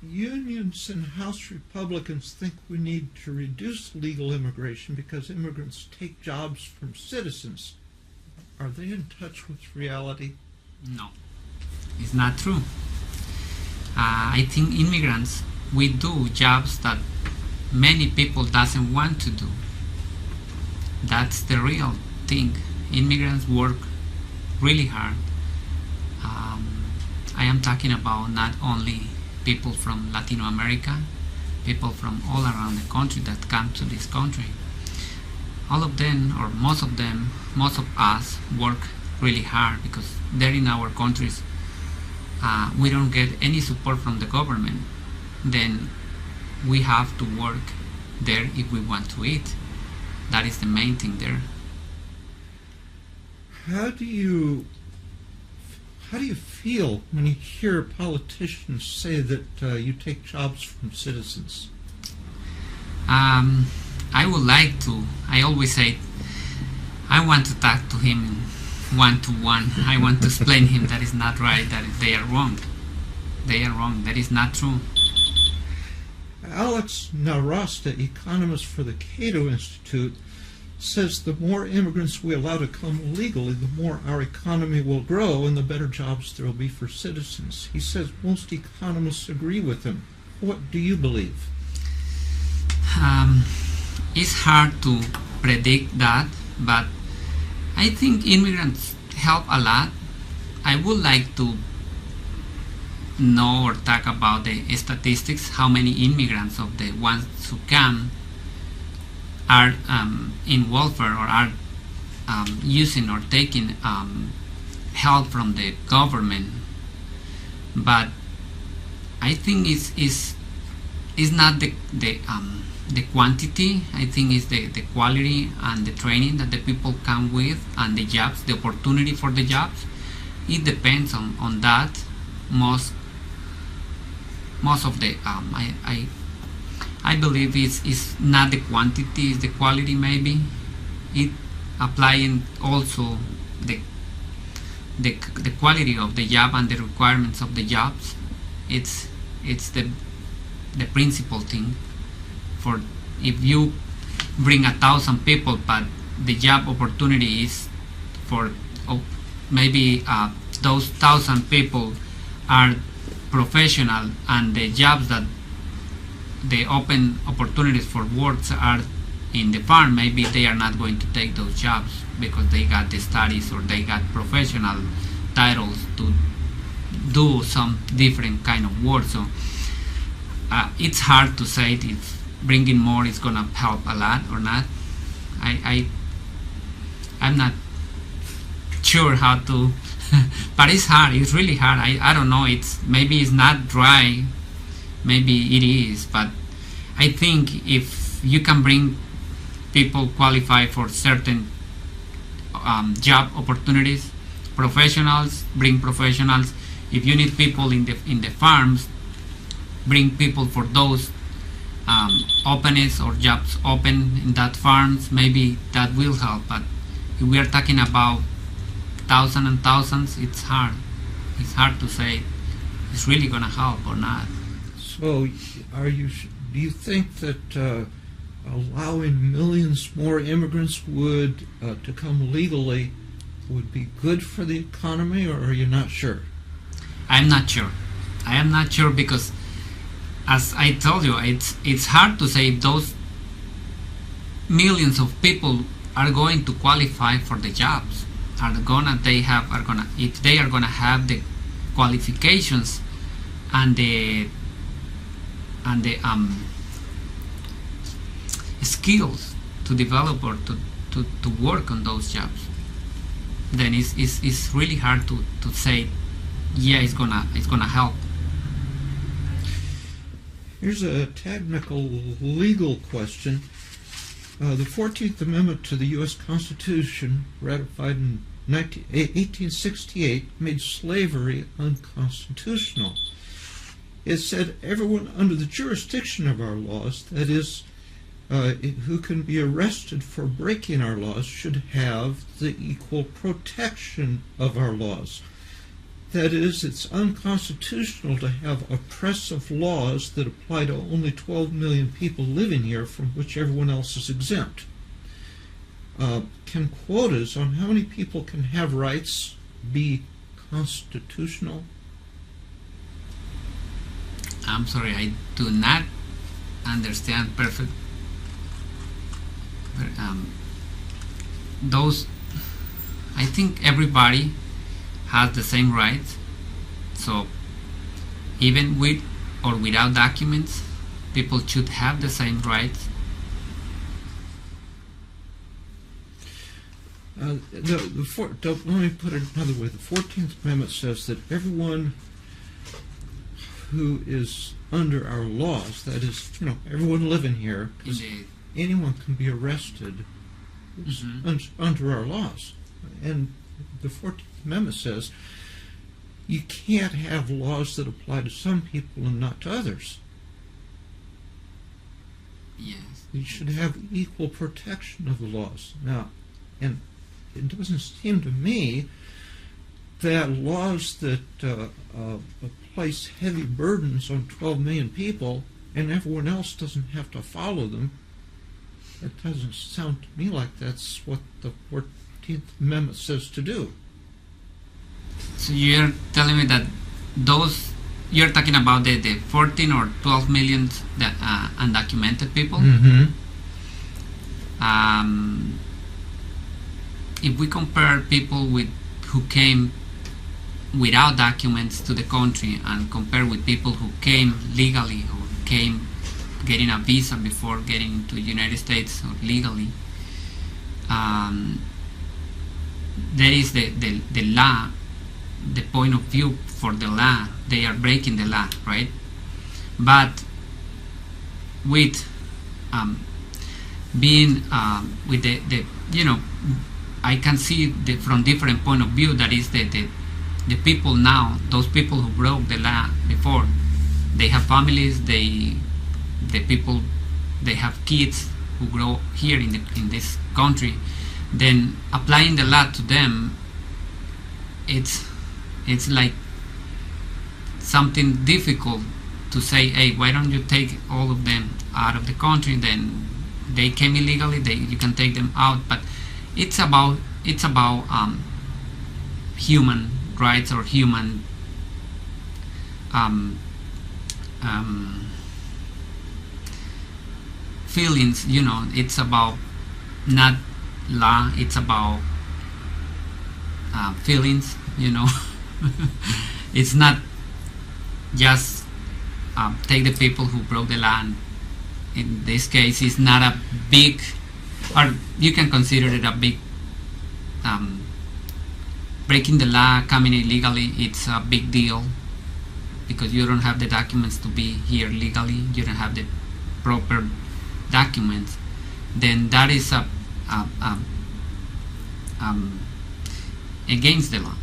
unions and House Republicans think we need to reduce legal immigration because immigrants take jobs from citizens. Are they in touch with reality? No, it's not true. I think immigrants, we do jobs that many people doesn't want to do. That's the real thing. Immigrants work really hard. I am talking about not only people from Latino America, people from all around the country that come to this country. All of them, or most of them, most of us work really hard because they're in our countries. We don't get any support from the government. Then we have to work there if we want to eat. That is the main thing there. How do you feel when you hear politicians say that you take jobs from citizens? I would like to. I always say I want to talk to him one-to-one. I want to explain him that is not right, that they are wrong. They are wrong. That is not true. Alex Narasta, economist for the Cato Institute, says the more immigrants we allow to come legally, the more our economy will grow and the better jobs there will be for citizens. He says most economists agree with him. What do you believe? It's hard to predict that, but I think immigrants help a lot. I would like to know or talk about the statistics, how many immigrants of the ones who come are in welfare or are using or taking help from the government. But I think it's not the quantity. I think it's the quality and the training that the people come with, and the jobs, the opportunity for the jobs. It depends on that. Most of the I believe it's not the quantity, it's the quality. Maybe it applying also the quality of the job and the requirements of the jobs. It's the principal thing. For if you bring 1,000 people, but the job opportunity is for maybe those 1,000 people are professional, and the jobs that the open opportunities for works are in the farm, maybe they are not going to take those jobs because they got the studies or they got professional titles to do some different kind of work. So it's hard to say if bringing more is gonna help a lot or not. I'm not sure how to but it's hard. It's really hard. I don't know. Maybe it's not dry. Maybe it is. But I think if you can bring people qualified for certain job opportunities, professionals, bring professionals. If you need people in the farms, bring people for those openings or jobs open in that farms. Maybe that will help. But if we are talking about thousands and thousands, it's hard. It's hard to say it's really going to help or not. So, do you think that allowing millions more immigrants to come legally would be good for the economy, or are you not sure? I'm not sure. I am not sure because, as I told you, it's hard to say if those millions of people are going to qualify for the jobs. If they are gonna have the qualifications and the skills to develop or to work on those jobs, then it's really hard to say, yeah, it's gonna help. Here's a technical legal question. The 14th Amendment to the U.S. Constitution, ratified in 1868, made slavery unconstitutional. It said everyone under the jurisdiction of our laws, that is, who can be arrested for breaking our laws, should have the equal protection of our laws. That is, it's unconstitutional to have oppressive laws that apply to only 12 million people living here, from which everyone else is exempt. Can quotas on how many people can have rights be constitutional? I'm sorry, I do not understand perfect. Those, I think everybody has the same rights. So even with or without documents, people should have the same rights. Let me put it another way. The 14th Amendment says that everyone who is under our laws, that is, everyone living here, anyone can be arrested under our laws. And the 14th Amendment says you can't have laws that apply to some people and not to others. Yes. You should have equal protection of the laws. Now, and it doesn't seem to me that laws that place heavy burdens on 12 million people and everyone else doesn't have to follow them, it doesn't sound to me like that's what the 14th Amendment says to do. So you're telling me that you're talking about the 14 or 12 million undocumented people? Mm-hmm. If we compare people who came without documents to the country and compare with people who came legally or came getting a visa before getting into the United States or legally, there is the law, the point of view for the law. They are breaking the law, right? But with being with the I can see from different point of view. That is the people now, those people who broke the law before, they have families, they have kids who grow here in this country. Then applying the law to them, it's like something difficult to say, hey, why don't you take all of them out of the country? Then they came illegally, you can take them out. But it's about human rights or human feelings. It's about not law, it's about feelings. It's not just take the people who broke the law. In this case, it's not a big, or you can consider it a big breaking the law, coming illegally. It's a big deal because you don't have the documents to be here legally. You don't have the proper documents. Then that is against the law,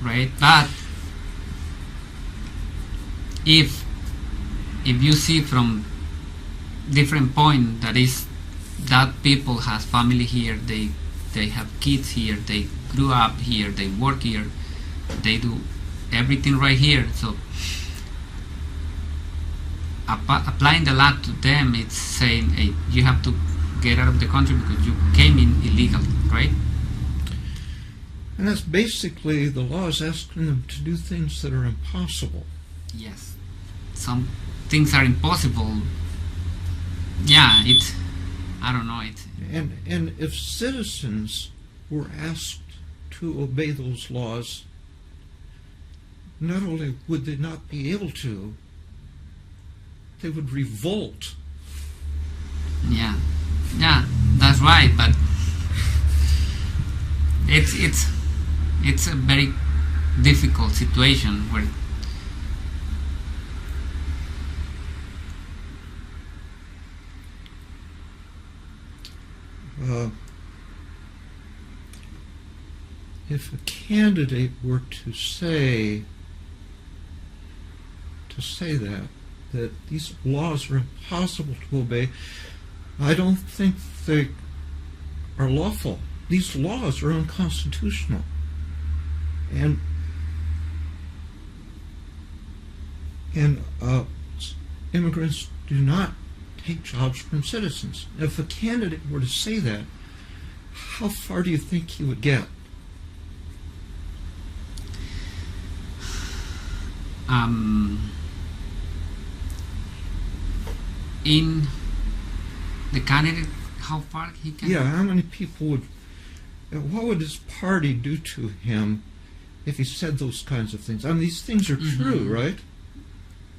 right? But if you see from different point, that is that people has family here, they have kids here, they grew up here, they work here, they do everything right here. So applying the law to them, it's saying, hey, you have to get out of the country because you came in illegally, right? And that's basically the law is asking them to do things that are impossible. Yes, some things are impossible. Yeah, I don't know. And if citizens were asked to obey those laws, not only would they not be able to, they would revolt. Yeah, that's right. But it's a very difficult situation where if a candidate were to say that these laws are impossible to obey, I don't think they are lawful. These laws are unconstitutional. And and immigrants do not take jobs from citizens. If a candidate were to say that, how far do you think he would get? In the candidate, how far he can? Yeah, how many people would, what would his party do to him if he said those kinds of things? I mean, these things are true, right?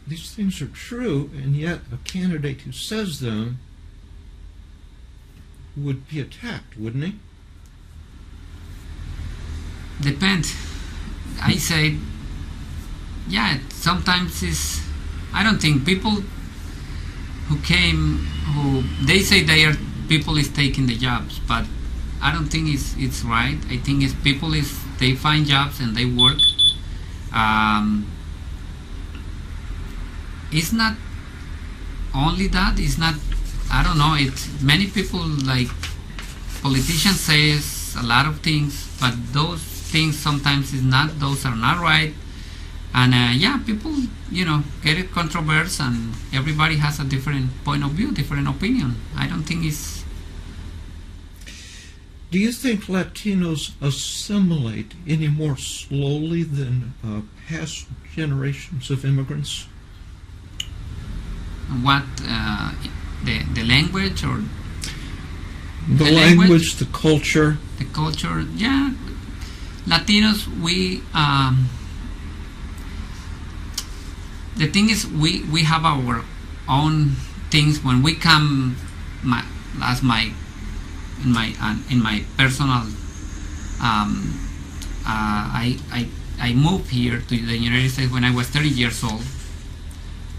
These things are true, and yet a candidate who says them would be attacked, wouldn't he? Depends. I say, yeah, sometimes it's, I don't think people who came, who they say they are, people is taking the jobs, but I don't think it's right. I think it's people is, they find jobs and they work. It's not only that, it's not, I don't know, it's many people, like politicians says a lot of things, but those things sometimes is not, those are not right. And yeah, people, get it controversial, and everybody has a different point of view, different opinion. I don't think it's... Do you think Latinos assimilate any more slowly than past generations of immigrants? What, the language or... The language, the culture. The culture, yeah. Latinos, we... the thing is, we have our own things. When we come, in my personal, I moved here to the United States when I was 30 years old.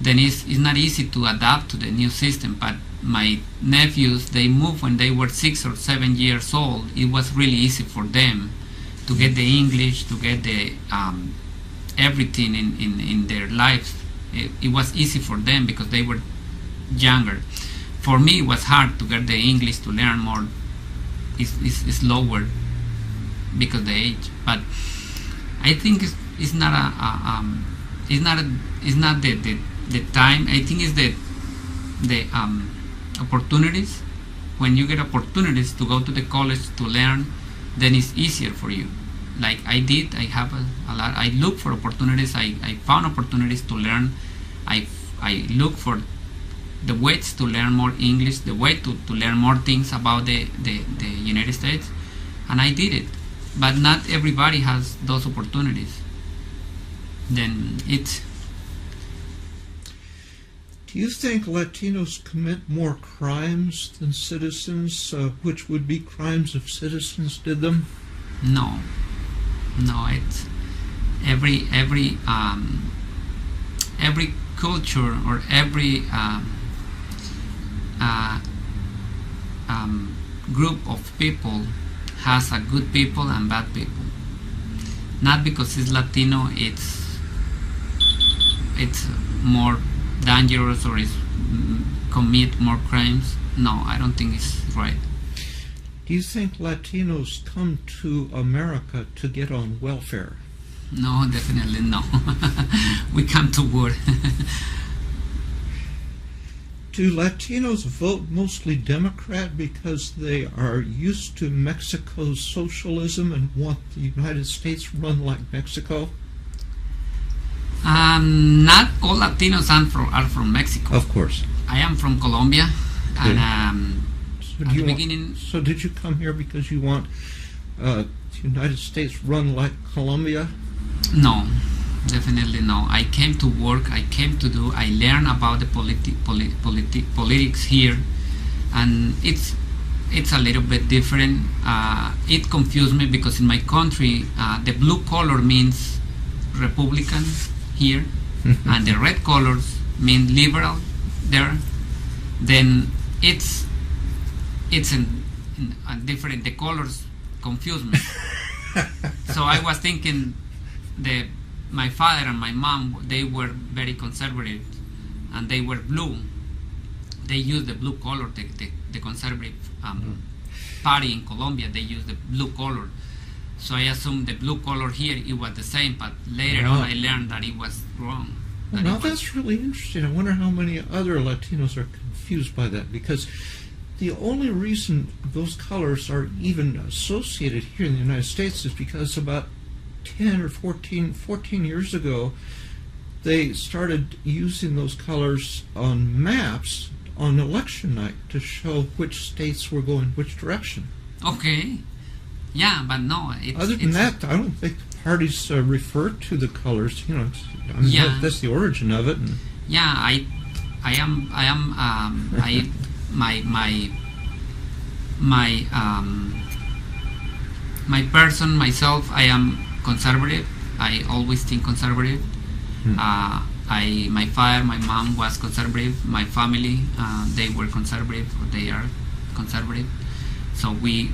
Then it's not easy to adapt to the new system. But my nephews, they moved when they were 6 or 7 years old. It was really easy for them to get the English, to get the everything in their lives. It was easy for them because they were younger. For me, it was hard to get the English, to learn more. It's slower because the age. But I think it's not the time. I think it's the opportunities. When you get opportunities to go to the college to learn, then it's easier for you. Like I did, I have a lot. I look for opportunities. I found opportunities to learn. I look for the ways to learn more English, the way to learn more things about the United States, and I did it. But not everybody has those opportunities. Then it's... Do you think Latinos commit more crimes than citizens, which would be crimes if citizens did them? No, it's every culture or every group of people has a good people and bad people. Not because it's Latino, it's more dangerous or is commit more crimes. No, I don't think it's right. Do you think Latinos come to America to get on welfare? No, definitely no. We come to work. Do Latinos vote mostly Democrat because they are used to Mexico's socialism and want the United States run like Mexico? Not all Latinos are from Mexico. Of course. I am from Colombia, Okay. and So did you come here because you want the United States run like Colombia? No, definitely no. I came to work. I learned about the politics here, and it's a little bit different. It confused me because in my country, the blue color means Republican here, and the red colors mean liberal there. Then it's different. The colors confuse me. So I was thinking my father and my mom, they were very conservative, and they were blue. They used the blue color. The conservative party in Colombia, they used the blue color. So I assumed the blue color here, it was the same, but later on I learned that it was wrong. Well, now that's really interesting. I wonder how many other Latinos are confused by that, because the only reason those colors are even associated here in the United States is because about 10 or 14 years ago, they started using those colors on maps on election night to show which states were going which direction. Okay. Yeah, but no. Other than that, I don't think the parties refer to the colors. You know, that's the origin of it. And yeah, my person, myself, I am conservative. I always think conservative. My father, my mom was conservative. My family, they were conservative, or they are conservative. So we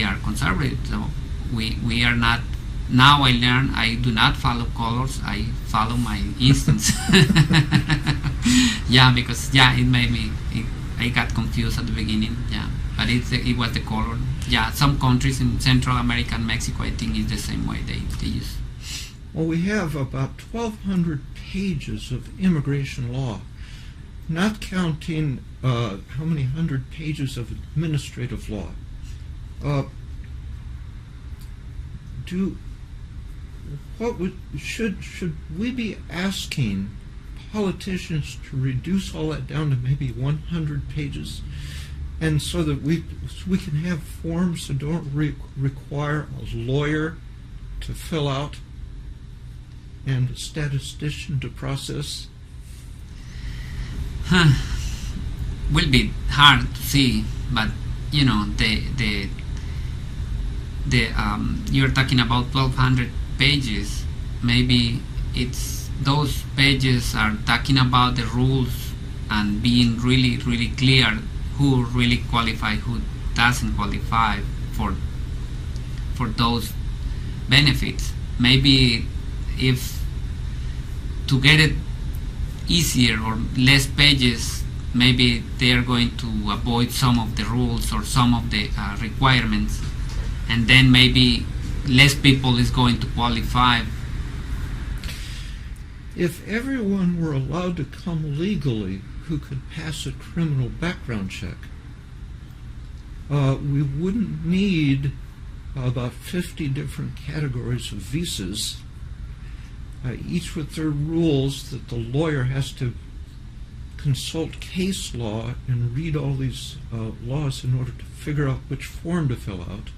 are conservative. So we are not. Now I learn I do not follow colors. I follow my instincts. Yeah, because it made me. I got confused at the beginning. Yeah, but it was the color. Yeah, some countries in Central America and Mexico, I think, is the same way they use. Well, we have about 1,200 pages of immigration law, not counting how many hundred pages of administrative law. Should we be asking politicians to reduce all that down to maybe 100 pages, and so that we can have forms that don't require a lawyer to fill out and a statistician to process? Will be hard to see, but you know, you're talking about 1,200 pages. Maybe it's those pages are talking about the rules and being really, really clear who really qualify, who doesn't qualify for those benefits. Maybe if to get it easier or less pages, maybe they are going to avoid some of the rules or some of the requirements, and then maybe less people is going to qualify. If everyone were allowed to come legally who could pass a criminal background check, we wouldn't need about 50 different categories of visas, each with their rules that the lawyer has to consult case law and read all these laws in order to figure out which form to fill out.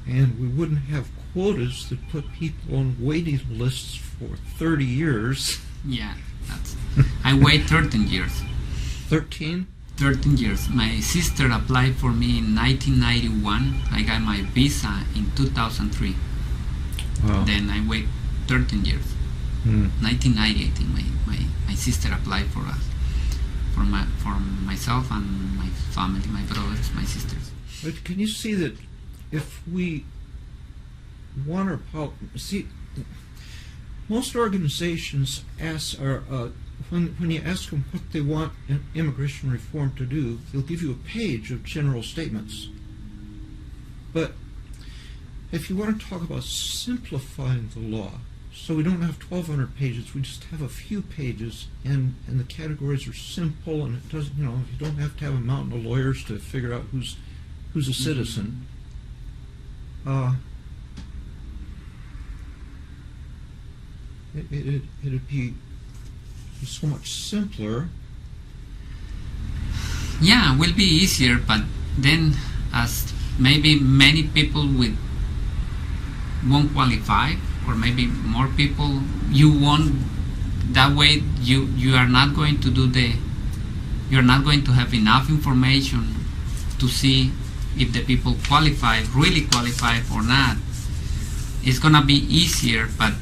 And we wouldn't have quotas that put people on waiting lists for 30 years. Yeah, I wait 13 years. 13? 13 years. My sister applied for me in 1991. I got my visa in 2003. Wow. Then I wait 13 years. 1990, I think my sister applied for us, for myself and my family, my brothers, my sisters. But can you see that if we want our most organizations ask, when you ask them what they want immigration reform to do, they'll give you a page of general statements. But if you want to talk about simplifying the law, so we don't have 1,200 pages, we just have a few pages, and the categories are simple, and it doesn't, you don't have to have a mountain of lawyers to figure out who's a citizen. It'd be so much simpler. Yeah, it will be easier, but then as maybe many people won't qualify, or maybe more people, you won't, that way you are not going to you're not going to have enough information to see if the people really qualify or not. It's gonna be easier, but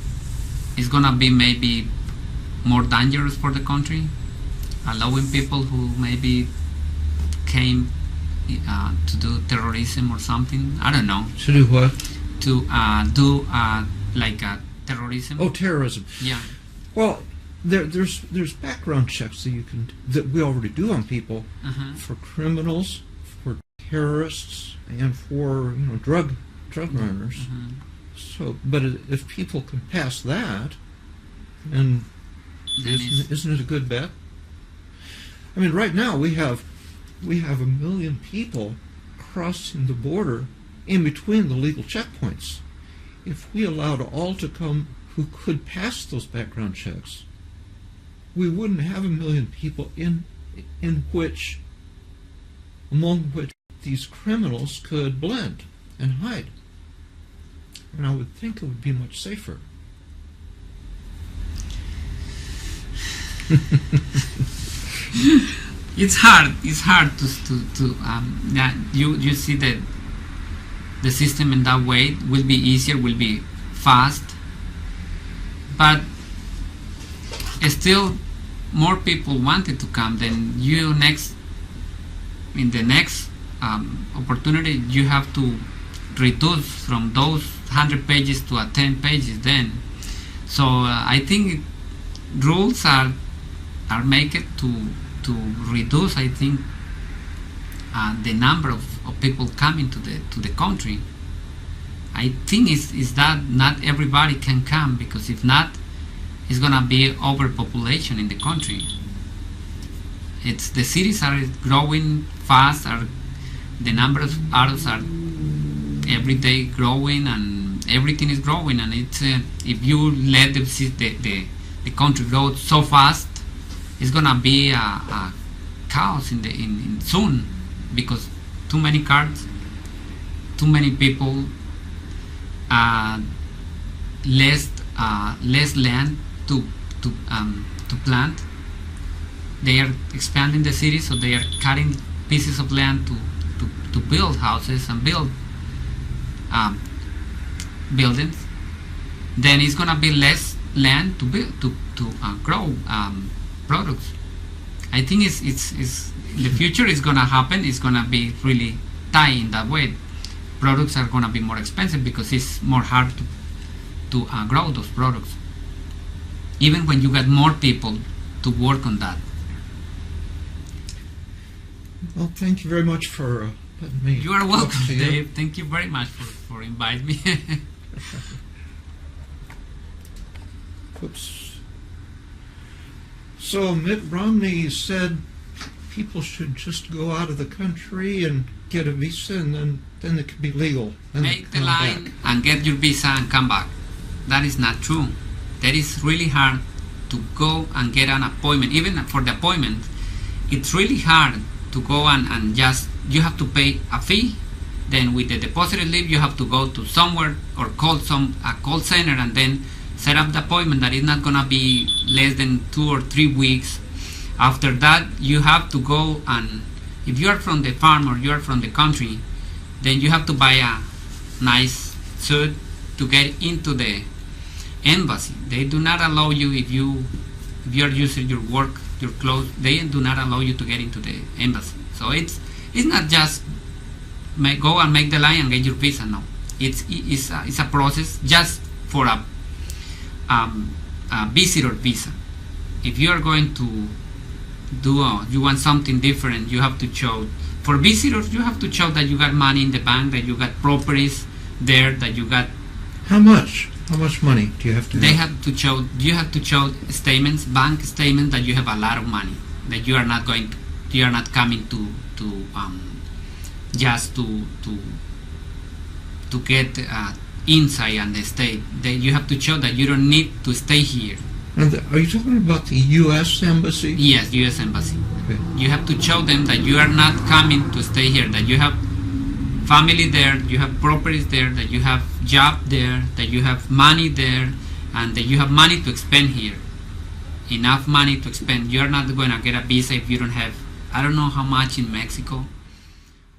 it's gonna be maybe more dangerous for the country, allowing people who maybe came to do terrorism or something. I don't know. To do what? To do like terrorism. Oh, terrorism. Yeah. Well, there's background checks that we already do on people for criminals, for terrorists, and for drug runners. So, but if people can pass that, And Then isn't it a good bet? I mean, right now we have 1 million people crossing the border in between the legal checkpoints. If we allowed all to come who could pass those background checks, we wouldn't have 1 million people among which these criminals could blend and hide. And I would think it would be much safer. it's hard to yeah, you see that the system in that way will be easier, will be fast, but still more people wanted to come. Then in the next opportunity you have to reduce from those 100 pages to 10 pages then. So I think rules are make it to reduce, I think, the number of people coming to the country. I think is that not everybody can come, because if not, it's gonna be overpopulation in the country. It's the cities are growing fast, the number of adults are every day growing, and everything is growing, and it's if you let the country grow so fast, it's gonna be a chaos in soon, because too many cars, too many people, less land to plant. They are expanding the city, so they are cutting pieces of land to build houses and build buildings. Then it's gonna be less land to build to grow products. I think it's in the future it's gonna happen. It's gonna be really tight in that way. Products are gonna be more expensive because it's more hard to grow those products. Even when you get more people to work on that. Well, thank you very much for letting me. You are welcome, talk to you. Dave. Thank you very much for inviting me. Oops. So Mitt Romney said people should just go out of the country and get a visa, and then it could be legal. And Make the come line back. and get your visa and come back. That is not true. That is really hard to go and get an appointment. Even for the appointment, it's really hard to go and just, you have to pay a fee. Then with the deposited leave, you have to go to somewhere or call a call center and then set up the appointment. That is not gonna be less than 2 or 3 weeks. After that, you have to go, and if you are from the farm or you are from the country, then you have to buy a nice suit to get into the embassy. They do not allow you, if you are using your work, your clothes, they do not allow you to get into the embassy. So it's not just go and make the line and get your visa. No, it's a process just for a visitor visa. If you are going to you want something different, you have to show. For visitors, you have to show that you got money in the bank, that you got properties there, that you got. How much? How much money do you have to? They have to show. You have to show statements, bank statements, that you have a lot of money, that you are not going. You are not coming to just to get inside and stay. You have to show that you don't need to stay here. And are you talking about the U.S. Embassy? Yes, U.S. Embassy. Okay. You have to show them that you are not coming to stay here, that you have family there, you have properties there, that you have job there, that you have money there, and that you have money to spend here. Enough money to spend. You are not going to get a visa if you don't have, I don't know how much in Mexico,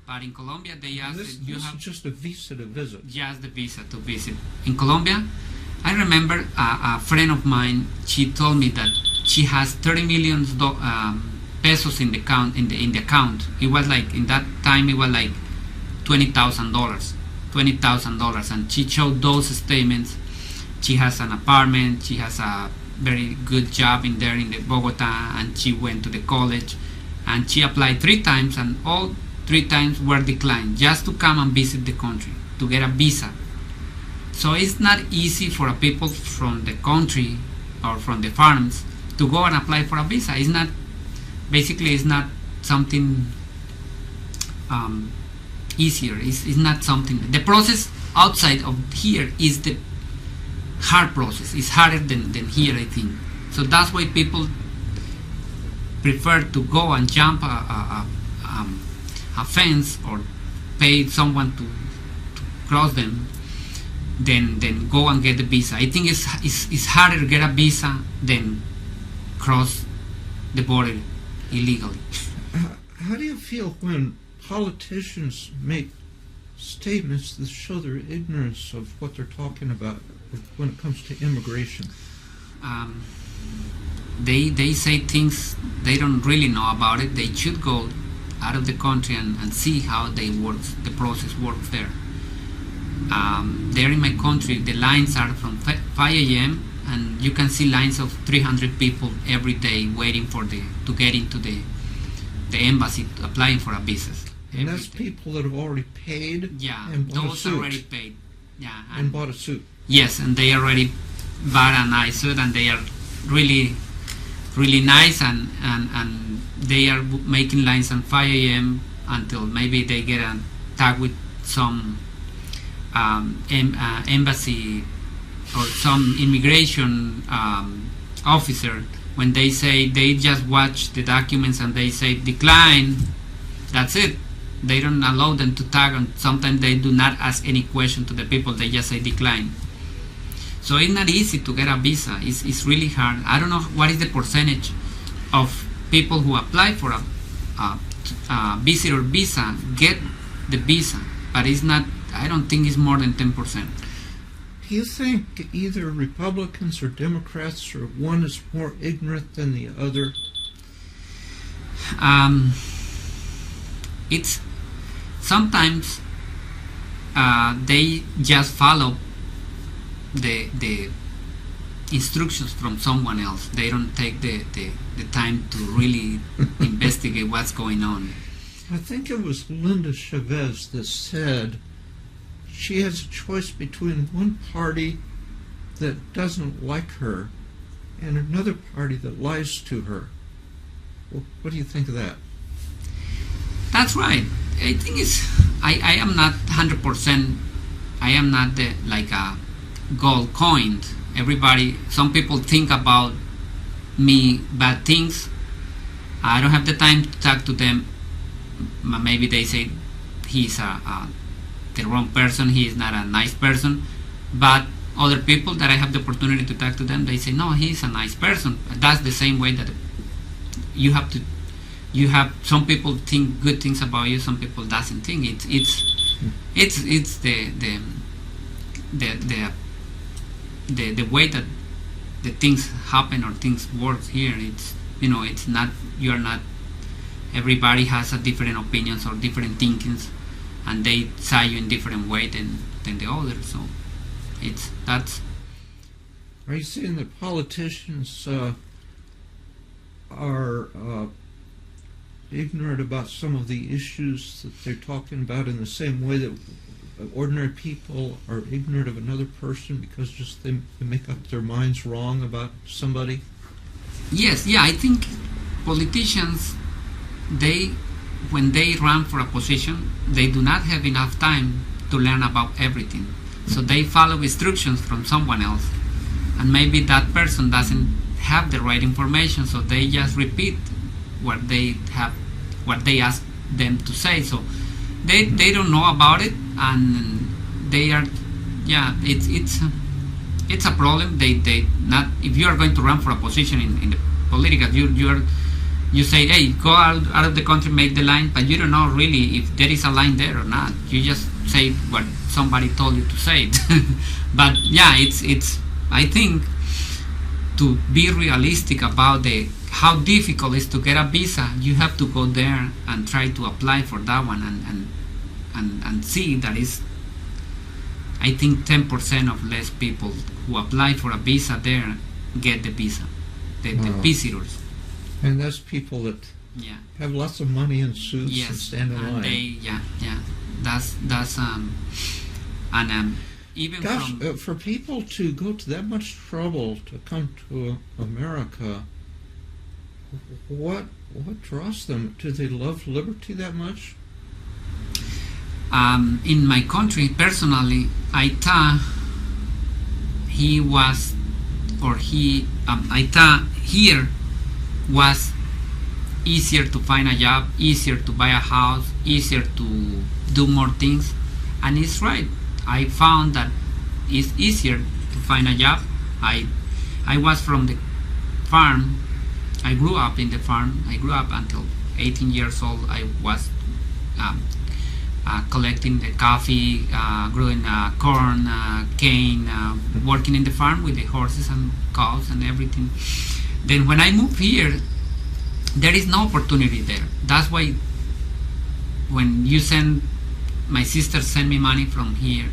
but in Colombia they ask This that you have is just a visa to visit. just the visa to visit. In Colombia, I remember a friend of mine, she told me that she has 30 million pesos in the account. In the account, it was like, in that time, it was like $20,000, and she showed those statements. She has an apartment, she has a very good job in the Bogota, and she went to the college, and she applied 3 times, and all 3 times were declined, just to come and visit the country, to get a visa. So it's not easy for people from the country or from the farms to go and apply for a visa. It's not something easier. It's not something. The process outside of here is the hard process. It's harder than here, I think. So that's why people prefer to go and jump a fence or pay someone to cross them than go and get the visa. I think it's harder to get a visa than cross the border illegally. How do you feel when politicians make statements that show their ignorance of what they're talking about when it comes to immigration? They say things they don't really know about it. They should go out of the country and see how the process works there. There in my country, the lines are from 5 a.m. and you can see lines of 300 people every day waiting to get into the embassy applying for a visa. And that's people that have already paid. Yeah, and bought a those suit. already paid. Yeah, and bought a suit. Yes, and they already bought a nice suit, and they are really, really nice, and they are making lines at 5 a.m. until maybe they get a tag with some embassy or some immigration officer. When they say they just watch the documents and they say decline, that's it. They don't allow them to tag, and sometimes they do not ask any question to the people. They just say decline. So it's not easy to get a visa. It's really hard. I don't know what is the percentage of people who apply for a visitor visa get the visa, but it's not. I don't think it's more than 10%. Do you think either Republicans or Democrats, or one is more ignorant than the other? It's sometimes they just follow the instructions from someone else. They don't take the time to really investigate what's going on. I think it was Linda Chavez that said she has a choice between one party that doesn't like her and another party that lies to her. Well, what do you think of that? That's right. I think I am not 100%. I am not like a gold coin. Some people think about me bad things. I don't have the time to talk to them. Maybe they say he's the wrong person, he is not a nice person. But other people that I have the opportunity to talk to them, they say no, he's a nice person. That's the same way that you have some people think good things about you, some people doesn't think. It's the way that the things happen or things work here. It's not, you're not, everybody has a different opinions or different thinkings, and they say you in different way than the others. So that's. Are you saying that politicians are ignorant about some of the issues that they're talking about in the same way that ordinary people are ignorant of another person because just they make up their minds wrong about somebody? Yes, yeah, I think politicians, when they run for a position, they do not have enough time to learn about everything. So they follow instructions from someone else, and maybe that person doesn't have the right information, so they just repeat what they ask them to say. So they don't know about it, and they are, yeah, it's a problem. They not, if you are going to run for a position in the political, you say, hey, go out of the country, make the line, but you don't know really if there is a line there or not. You just say what somebody told you to say. But yeah, it's I think to be realistic about how difficult it is to get a visa, you have to go there and try to apply for that one and see that is, I think 10% of less people who apply for a visa there get the visa, the visitors. And that's people that have lots of money and suits and stand in line. That's and even Gosh, from for people to go to that much trouble to come to America, what draws them? Do they love liberty that much? in my country personally, I thought I thought here was easier to find a job, easier to buy a house, easier to do more things, and it's right. I found that it's easier to find a job. I was from the farm. I grew up in the farm. I grew up until 18 years old. I was collecting the coffee, growing corn, cane, working in the farm with the horses and cows and everything. Then when I moved here, there is no opportunity there. That's why when my sister sent me money from here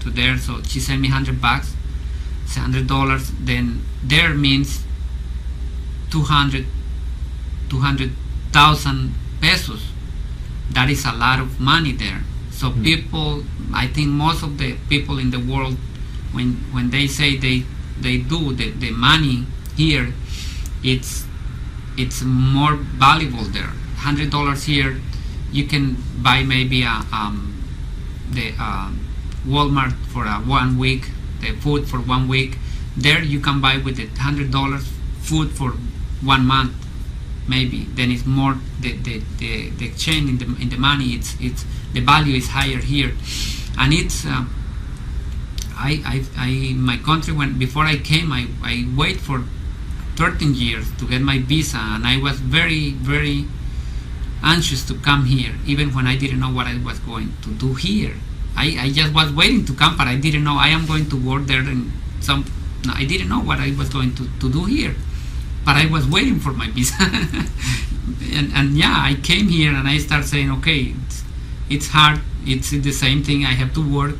to there, so she sent me $100, $100. Then there means 200,000 pesos. That is a lot of money there. So people, I think most of the people in the world, when they say they do the money here, it's more valuable there. $100 here, you can buy maybe the Walmart for 1 week, the food for 1 week. There you can buy with the $100 food for 1 month, maybe. Then it's more the exchange in the money. It's the value is higher here, and it's my country, when before I came, I wait for 13 years to get my visa, and I was very, very anxious to come here, even when I didn't know what I was going to do here. I just was waiting to come, but I didn't know I am going to work there, and I didn't know what I was going to do here, but I was waiting for my visa. and yeah, I came here and I started saying, okay, it's hard, it's the same thing, I have to work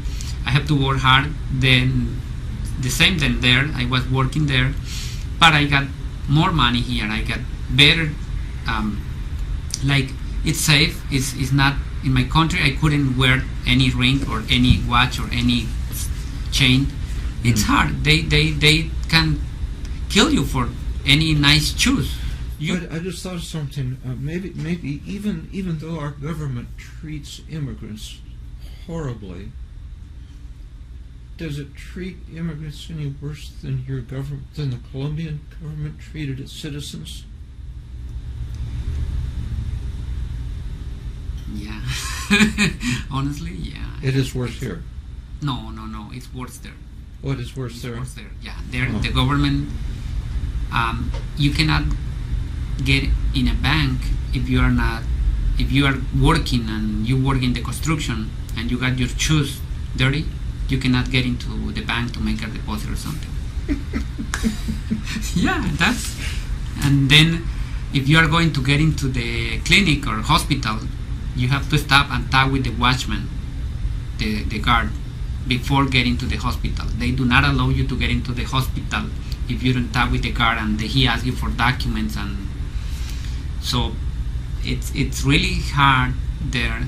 hard. Then the same then there, I was working there, but I got more money here, I got better, like it's safe. It's not in my country. I couldn't wear any ring or any watch or any chain. It's hard. They can kill you for any nice shoes. I just thought of something. Maybe even though our government treats immigrants horribly, does it treat immigrants any worse than than the Colombian government treated its citizens? Yeah. Honestly, yeah. It is worse here. No, it's worse there. What is worse there? Worse there. Yeah, there the government. You cannot get in a bank if you are working and you work in the construction and you got your shoes dirty. You cannot get into the bank to make a deposit or something. Yeah, and then if you are going to get into the clinic or hospital, you have to stop and talk with the watchman, the guard, before getting to the hospital. They do not allow you to get into the hospital if you don't talk with the guard and he asks you for documents. And so it's really hard there.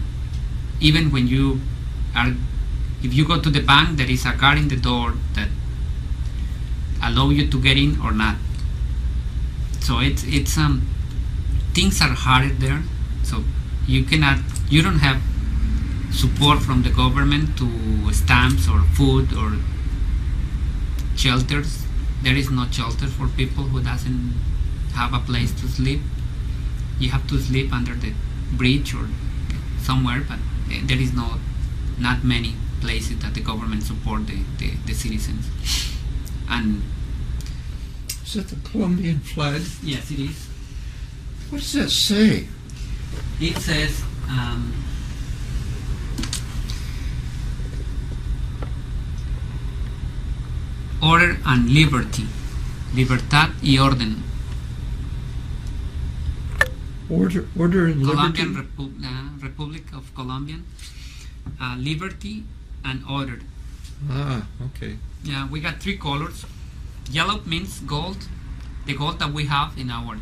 Even when if you go to the bank, there is a guard in the door that allow you to get in or not. So it's things are harder there. So you don't have support from the government to stamps or food or shelters. There is no shelter for people who doesn't have a place to sleep. You have to sleep under the bridge or somewhere, but there is not many places that the government support the citizens. And is that the Colombian flag? Yes, it is. What does that say? It says order and liberty, libertad y orden. Order and liberty. Colombian Republic of Colombia, liberty and order. Ah, okay. Yeah, we got 3 colors. Yellow means gold, the gold that we have in our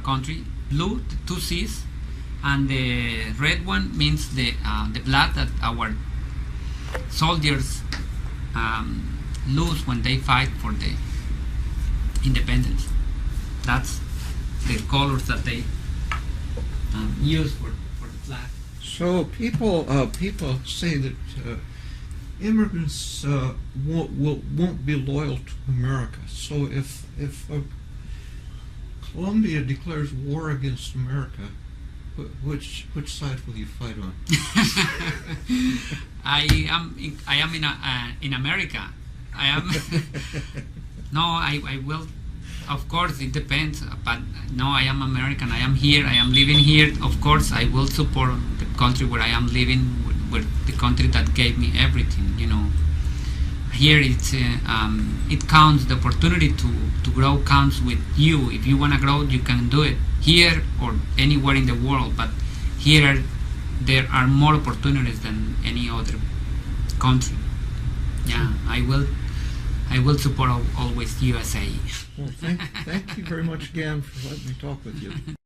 country. Blue, the 2 C's, and the red one means the blood that our soldiers lose when they fight for the independence. That's the colors that they use for the flag. So people say that immigrants won't be loyal to America. So if Colombia declares war against America, which side will you fight on? I am in America. I am. No, I will. Of course, it depends. But no, I am American. I am here. I am living here. Of course, I will support the country where I am living, where the country that gave me everything. You know, here it counts. The opportunity to grow counts with you. If you wanna grow, you can do it here or anywhere in the world. But here, there are more opportunities than any other country. Yeah, I will support always USA. Well, thank you very much again for letting me talk with you.